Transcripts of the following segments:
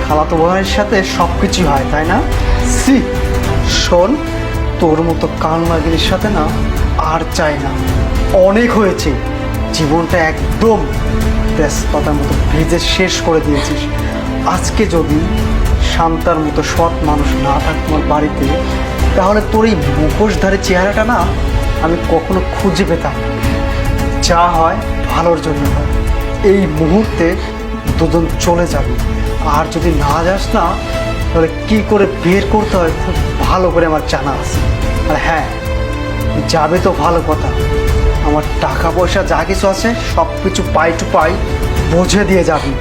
খালাতো ভাইয়ের সাথে সবকিছু হয়, তাই না? সি, শোন, তোর মতো কান লাগির সাথে না আর চাই না, অনেক হয়েছে। জীবনটা একদম ব্যস্ততার মতো ভেজে শেষ করে দিয়েছিস। আজকে যদি শান্তার মতো সৎ মানুষ না থাকতো আমার বাড়িতে, তাহলে তোর এই মুখোশধারী চেহারাটা না আমি কখনো খুঁজে পেতাম না। যা হয় ভালোর জন্য হয়। এই মুহূর্তে দুজন চলে যাবে, আর যদি না যাস না তাহলে কী করে বের করতে হয় খুব ভালো করে আমার জানা আছে। আর হ্যাঁ, যাবে তো ভালো কথা, আমার টাকা পয়সা যা কিছু আছে সব কিছু পাই টু পাই বুঝে দিয়ে যাবি।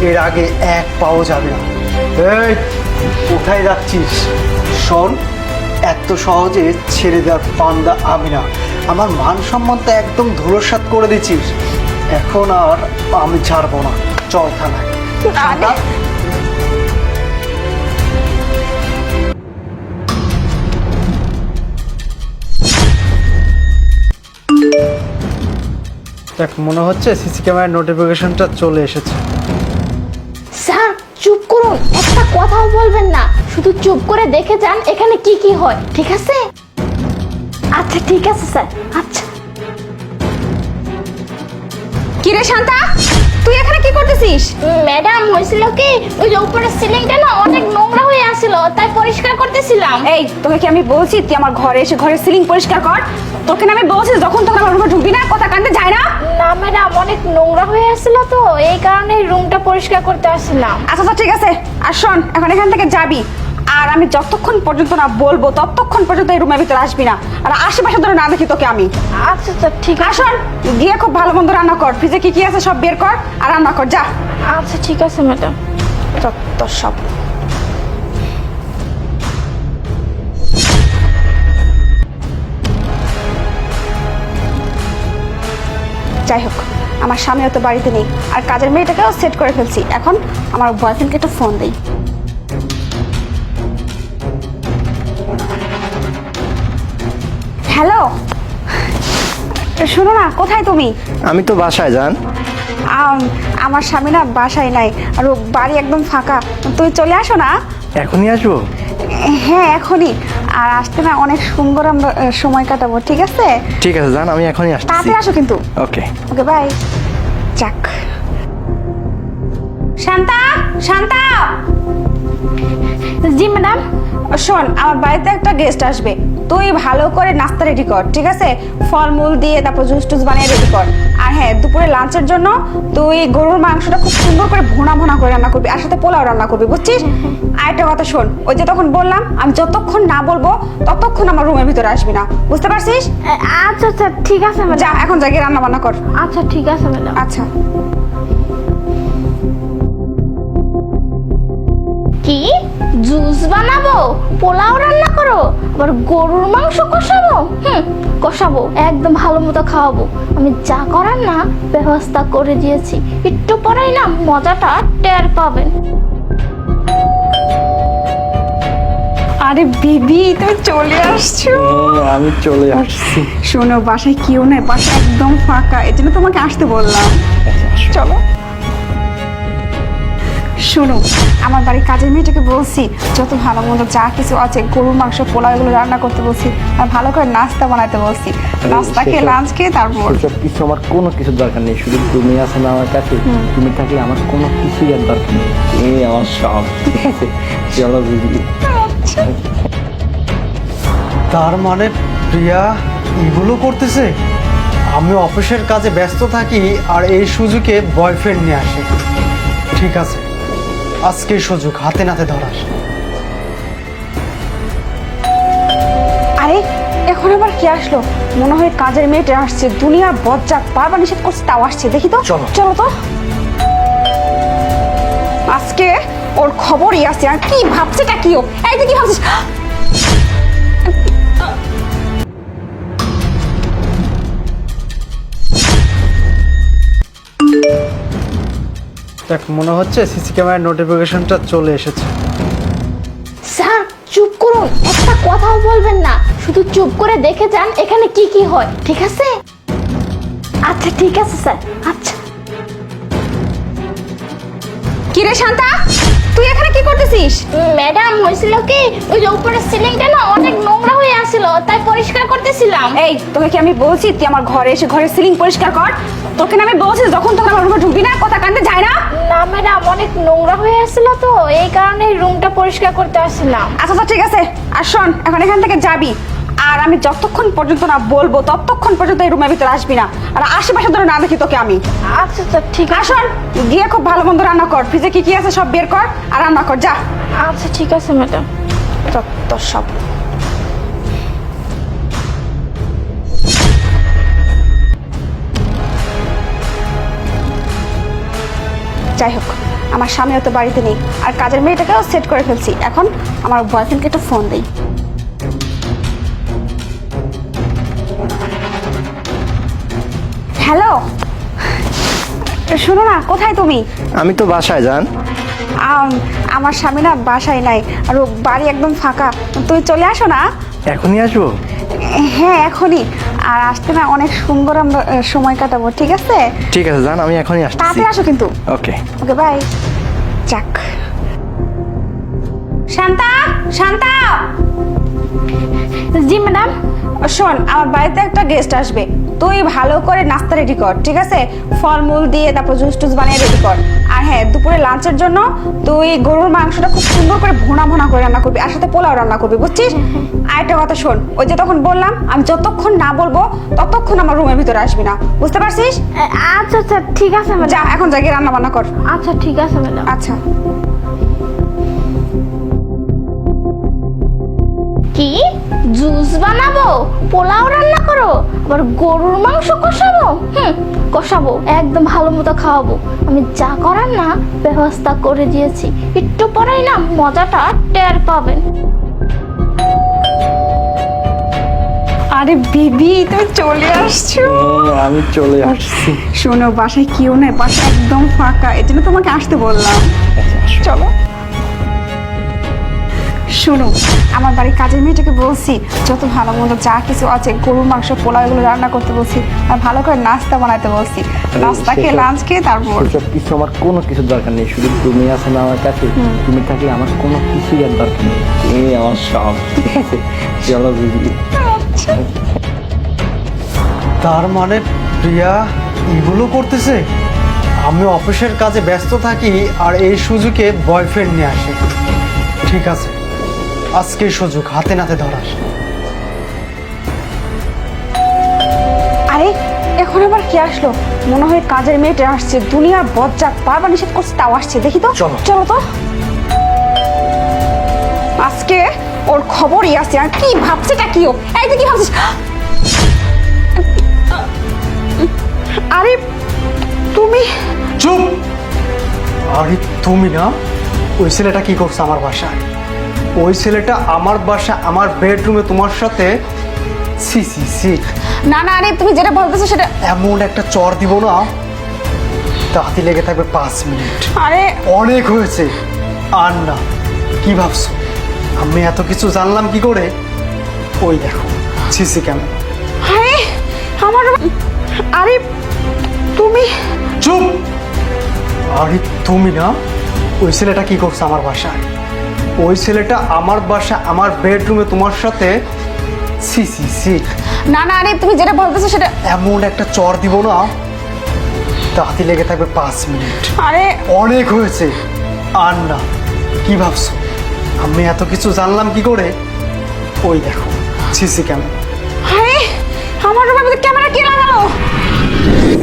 এর আগে এক পাও যাবে না। এই, কোথায় যাচ্ছিস? শোন, এত সহজে ছেড়ে দেওয়ার পান্দা আমি না। আমার মান সম্মানটা একদম ধুলোসাৎ করে দিচ্ছিস, এখন আর আমি ছাড়বো না। চল থানায়। শান্তা, দেখ, মনে হচ্ছে সিসি ক্যামেরার নোটিফিকেশনটা চলে এসেছে। স্যার চুপ করুন, একটা কথাও বলবেন না, শুধু চুপ করে দেখে যান এখানে কি কি হয়, ঠিক আছে? আচ্ছা ঠিক আছে স্যার। আচ্ছা। কি রে শান্তা, তুই এখানে কি করতেছিস? ম্যাডাম, হয়েছিল কি, ওই যে উপরের সিলিংটা না অনেক নোংরা হয়ে আসছিল, তাই পরিষ্কার করতেছিলাম। এই, তোকে কি আমি বলছি তুই আমার ঘরে এসে ঘরের সিলিং পরিষ্কার কর? তোকে না আমি বলছি যখন তখন আমার রুমে ঢুকবি না, কথা কানতে যায় না? না ম্যাডাম, অনেক নোংরা হয়ে আসছিল তো এই কারণে রুমটা পরিষ্কার করতে আসছিলাম। আচ্ছা আচ্ছা ঠিক আছে, আর শোন, এখন এখান থেকে যাবি, আর আমি যতক্ষণ পর্যন্ত না বলবো ততক্ষণ পর্যন্ত এই রুমের ভিতরে আসবি না, আর আশেপাশে ধরে না দেখি তোকে আমি। আচ্ছা আচ্ছা ঠিক আছে। আসুন, গিয়ে খুব ভালো মন্দ রান্না কর, ফ্রিজে কি কি আছে সব বের কর আর রান্না কর, যা। আচ্ছা ঠিক আছে ম্যাডাম। তোর সব যাই হোক, আমার স্বামীও তো বাড়িতে নেই, আর কাজের মেয়েটাকেও সেট করে ফেলছি। এখন আমার বয়ফ্রেন্ডকে একটা ফোন দেই। হ্যালো, শোনো না, কোথায় তুমি? আমি তো বাসায় যান। আমার স্বামী না বাসায় নাই, আর ও বাড়ি একদম ফাঁকা। তুই চলে আসো না। এখনই আসবো? হ্যাঁ এখনই, আর আসতে না অনেক সুন্দর আমরা সময় কাটাবো, ঠিক আছে? ঠিক আছে, যান, আমি এখনই আসছি। তাড়াতাড়ি আসো কিন্তু। Okay okay bye. যাক, শান্তা, শান্তা। জি ম্যাডাম। শোন, আমার বাড়িতে একটা গেস্ট আসবে, তুই ভালো করে নাস্তা রেডি কর, ঠিক আছে? ফলমূল দিয়ে তারপর জুস টুস বানিয়ে রেডি কর। আর হ্যাঁ, দুপুরে লাঞ্চের জন্য তুই গরুর মাংসটা খুব সুন্দর করে ভুনা ভুনা করে রান্না করবি, আর সাথে পোলাও রান্না করবি, বুঝছিস? আর একটা কথা শোন, ওই যে তখন বললাম আমি যতক্ষণ না বলবো ততক্ষণ আমার রুমের ভিতরে আসবি না, বুঝতে পারছিস? আচ্ছা আচ্ছা ঠিক আছে যা, ম্যাডাম। এখন যা, গিয়ে রান্না বান্না কর। আচ্ছা ঠিক আছে ম্যাডাম। আচ্ছা। কি জুস বানাবো, পোলাও রান্না করো, আবার গরুর মাংস কষাবো? কষাবো, একদম ভালো মতো খাওয়াবো। আমি যা করার না ব্যবস্থা করে দিয়েছি, একটু পরেই না মজাটা টের পাবেন। আরে বেবি, তুমি চলে আসছো? আমি চলে আসছি। শোনো, বাসায় কেউ নেই, বাসা একদম ফাঁকা, এই জন্য তোমাকে আসতে বললাম। চলো। শোনো, আমার বাড়ির কাজের মেয়েটাকে বলছি যত ভালো মন্দ যা কিছু আছে গরুর মাংস পোলাও এগুলো রান্না করতে বলছি, আর ভালো করে নাস্তা বানাতে বলছি। নাস্তা খেয়ে লাঞ্চ খেয়ে তারপর সব কিছু আমার কোনো কিছুর দরকার নেই, শুধু তুমি আছো না আমার কাছে, তুমি থাকলে আমার কোনো কিছুই আর দরকার নেই, তুমি আমার সব। ঠিক আছে, চলো দিদি। তার মানে প্রিয়া এগুলো করতেছে? আমি অফিসের কাজে ব্যস্ত থাকি আর এই সুযোগে বয়ফ্রেন্ড নিয়ে আসে। ঠিক আছে, আজকের সুযোগ হাতে নাতে ধরাস। আরে এখন আবার কি আসলো? মনে হয় কাজের মেয়েটা আসছে। দুনিয়ার বজ্জাত, বারবার নিষেধ করছে তাও আসছে। দেখি তো, চলো। চলো তো। আজকে ওর খবরই আছে। আর কি ভাবছেটা কি ও? এই তুই কি ভাবছিস? দেখ, মনে হচ্ছে সিসি ক্যামেরার নোটিফিকেশনটা চলে এসেছে। স্যার চুপ করুন, একটা কথাও বলবেন না, শুধু চুপ করে দেখে যান এখানে কি কি হয়, ঠিক আছে? আচ্ছা ঠিক আছে স্যার। আচ্ছা। কি রে শান্তা, তুই এখানে কি করতেছিস? ম্যাডাম হয়েছিল কি, ওই যে উপরের সিলিংটা না অনেক নোংরা হয়ে আসছিল, তাই পরিষ্কার করতেছিলাম। এই তোকে কি আমি বলছি তুই আমার ঘরে এসে ঘরের সিলিং পরিষ্কার কর? তোকে না আমি বলছি যখন তখন আমার রুমে ঢুকবি না, কথা কানতে যায় না? না ম্যাডাম, অনেক নোংরা হয়ে আসছিল তো এই কারণে রুমটা পরিষ্কার করতে আসছিলাম। আচ্ছা আচ্ছা ঠিক আছে, আর শোন এখন এখান থেকে যাবি, আর আমি যতক্ষণ পর্যন্ত না বলবো ততক্ষণ পর্যন্ত এই রুমের ভিতরে আসবি না, আর আশেপাশে ধরে না দেখি তোকে আমি। আচ্ছা আচ্ছা ঠিক আর আছে। শোন, গিয়ে খুব ভালো মন্দ রান্না কর, ফ্রিজে কি কি আছে সব বের কর আর রান্না কর, যা। আচ্ছা ঠিক আছে ম্যাডাম। তোর সব যাই হোক, আমার স্বামীও তো বাড়িতে নেই, আর কাজের মেয়েটাকেও সেট করে ফেলছি, এখন আমার বয়ফ্রেন্ডকে একটা ফোন দেই। হ্যালো, শোনো না, কোথায় তুমি? আমি তো বাসায় যান। আমার স্বামী না বাসায় নাই, আর ও বাড়ি একদম ফাঁকা, তুই চলে আসো না। এখনই আসবো? হ্যাঁ এখনই, আর আসতে না অনেক সুন্দর আমরা সময় কাটাবো, ঠিক আছে? ঠিক আছে যান, আমি এখনই আসছি। তাড়াতাড়ি আসো কিন্তু। ওকে। Okay bye. যাক, শান্তা, শান্তা, জি ম্যাডাম। শোন আমার বাড়িতে একটা গেস্ট আসবে, তুই ভালো করে নাস্তা রেডি কর, ঠিক আছে? ফলমূল দিয়ে তারপর জুস টুস বানিয়ে রেডি কর। আর হ্যাঁ, দুপুরে লাঞ্চের জন্য তুই গরুর মাংসটা খুব সুন্দর করে ভুনা ভুনা করে রান্না করবি, আর সাথে পোলাও রান্না করবি, বুঝছিস? আর একটা কথা শোন, ওই যে তখন বললাম আমি যতক্ষণ না বলবো ততক্ষণ আমার রুমের ভিতরে আসবি না, বুঝতে পারছিস? আচ্ছা আচ্ছা ঠিক আছে যা, ম্যাডাম। এখন যাকে রান্না বান্না কর। আচ্ছা ঠিক আছে ম্যাডাম। আচ্ছা। কি জুস বানাবো, পোলাও রান্না করো, আবার গরুর মাংস কষাবো? কষাবো, একদম ভালো মতো খাওয়াবো। আমি যা করার না ব্যবস্থা করে দিয়েছি, একটু পরেই না মজাটা টের পাবেন। আরে বিবি, তুমি চলে আসছো? আমি চলে আসছি। শোনো, বাসায় কেউ নেই, বাসা একদম ফাঁকা, এই জন্য তোমাকে আসতে বললাম। চলো। শোনো, আমার বাড়ির কাজের মেয়েটাকে বলছি যত ভালো মন্দ যা কিছু আছে গরুর মাংস পোলাও এগুলো রান্না করতে বলছি, আর ভালো করে নাস্তা বানাতে বলছি, নাস্তা খেয়ে লাঞ্চ খেয়ে তারপর। সব কিছু আমার কোনো কিছুর দরকার নেই, শুধু তুমি আছো না আমার কাছে, তুমি থাকলে আমার কোনো কিছুই আর দরকার নেই। তুমি আমার সব, ঠিক আছে? চলো বুঝলি। তার মানে প্রিয়া এগুলো করতেছে? আমি অফিসের কাজে ব্যস্ত থাকি আর এই সুযোগে বয়ফ্রেন্ড নিয়ে আসে। ঠিক আছে, আজকের সুযোগ হাতে নাতে ধরাস। আরে এখন আবার কি আসলো? মনে হয় কাজের মেয়েটা আসছে, দুনিয়ার বজ্জাত, বারবার নিষেধ করছে তাও আসছে, দেখি তো। চলো। চলো তো, আজকে ওর খবরই আছে। আর কি ভাবছেটা কি ও? এই যে কি ভাবছিস? আরে তুমি চুপ! আরে তুমি না, ওই ছেলেটা কি করছে আমার বাসায়? ওই ছেলেটা আমার বাসা, আমার বেডরুমে তোমার সাথে সি সি সি। না না, আরে তুমি যেটা বলতেছো সেটা। এমন একটা চর দিব না, তাতে লেগে থাকবে 5 মিনিট। আরে অনেক হয়েছে, আর না। কি ভাবছো আমি এত কিছু জানলাম কি করে? ওই দেখো সিসি ক্যামেরা। আরে আমার, আরে তুমি চুপ! আরে তুমি না, ওই ছেলেটা কি করছে আমার বাসায়? ওই ছেলেটা আমার বাসা, আমার বেডরুমে তোমার সাথে সি সি সি। না না, আরে তুমি যেটা বলতেছো সেটা। এমন একটা চর দিব না, তাতে লেগে থাকবে 5 মিনিট। আরে অনেক হয়েছে, আর না। কি ভাবছো আমি এত কিছু জানলাম কি করে? ওই দেখো সিসি ক্যামেরা। আরে আমার রুমের মধ্যে ক্যামেরা কে লাগালো?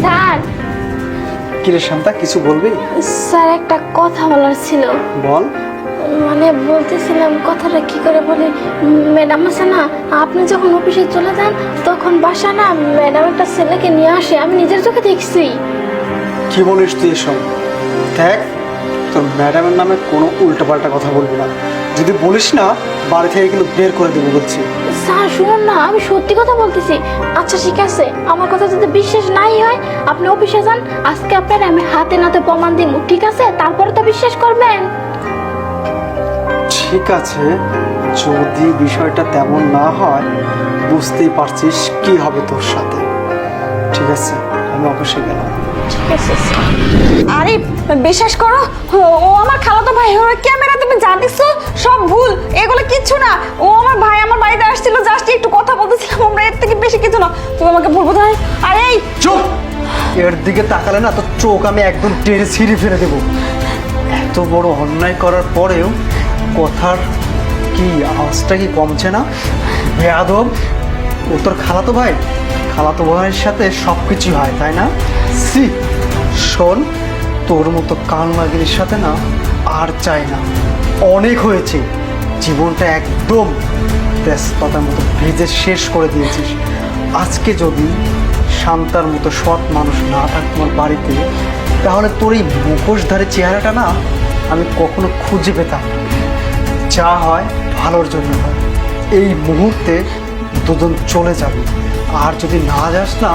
স্যার, কিরে শান্তা, কিছু বলবি? স্যার একটা কথা বলার ছিল। বল। মানে বলতেছিলাম, কথাটা কি করে বলি। ম্যাডাম আছে না, আপনি যখন অফিসে চলে যান তখন বাসা না ম্যাডাম একটা ছেলেকে নিয়ে আসে, আমি নিজের চোখে দেখছি। কি বলিস তুই এসব? দেখ, তোর ম্যাডামের নামে কোনো উল্টোপাল্টা কথা বলবি না, যদি বলিস না বাড়ি থেকে কিন্তু বের করে দেবো বলছি। স্যার শুনুন না, আমি সত্যি কথা বলতেছি। আচ্ছা ঠিক আছে, আমার কথা যদি বিশ্বাস নাই হয় আপনি অফিসে যান, আজকে আপনার আমি হাতে নাতে প্রমাণ দিব, ঠিক আছে? তারপরে তো বিশ্বাস করবেন। ঠিক আছে, যদি বিষয়টা তেমন না হয় বুঝতেই পারছিস কি হবে তোর সাথে। ঠিক আছে, আমি অফিসে গেলাম। ঠিক আছে স্যার। আরে বিশ্বাস করো, ও আমার খালাতো ভাই। ওর ক্যামেরা তুমি যা দেখছো সব ভুল, এগুলো কিচ্ছু না। ও আমার ভাই আমার বাড়িতে আসছিল, জাস্ট একটু কথা বলতেছিলাম আমরা, এর থেকে বেশি কিছু না। তুমি আমাকে ভুল বোঝো। আরে এই চুপ! এর দিকে তাকালে না তো চোখ আমি একদম টেনে ছিঁড়ে ফেলে দেবো। এত বড় অন্যায় করার পরেও কথার কি আওয়াজটা কি কমছে না? বেয়াদব! ও তোর খালাতো ভাই, খালাতো ভাইয়ের সাথে সব কিছুই হয় তাই না? সি, শোন, তোর মতো কান লাগির সাথে না আর চাই না। অনেক হয়েছে, জীবনটা একদম ব্যস্ততার মতো ভেজে শেষ করে দিয়েছিস। আজকে যদি শান্তার মতো সৎ মানুষ না থাকতো আমার বাড়িতে, তাহলে তোর এই মুখোশধারী চেহারাটা না আমি কখনো খুঁজে পেতাম না। যা হয় ভালোর জন্য হয়। এই মুহূর্তে দুজন চলে যাবে, আর যদি না যাস না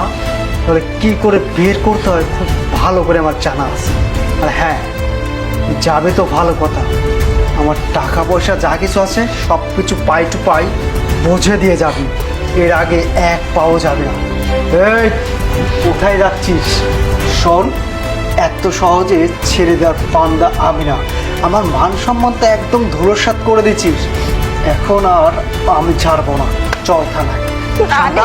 তাহলে কী করে বের করতে হয় খুব ভালো করে আমার জানা আছে। আর হ্যাঁ, যাবে তো ভালো কথা, আমার টাকা পয়সা যা কিছু আছে সব কিছু পাই টু পাই বুঝে দিয়ে যাবি। এর আগে এক পাও যাবে না। এই, কোথায় যাচ্ছিস? শোন, এত সহজে ছেড়ে দেওয়ার পান্দা আমি না। আমার মান সম্মানটা একদম ধুলোসাৎ করে দিচ্ছিস, এখন আর আমি ছাড়বো না। চল থানায়। আরে,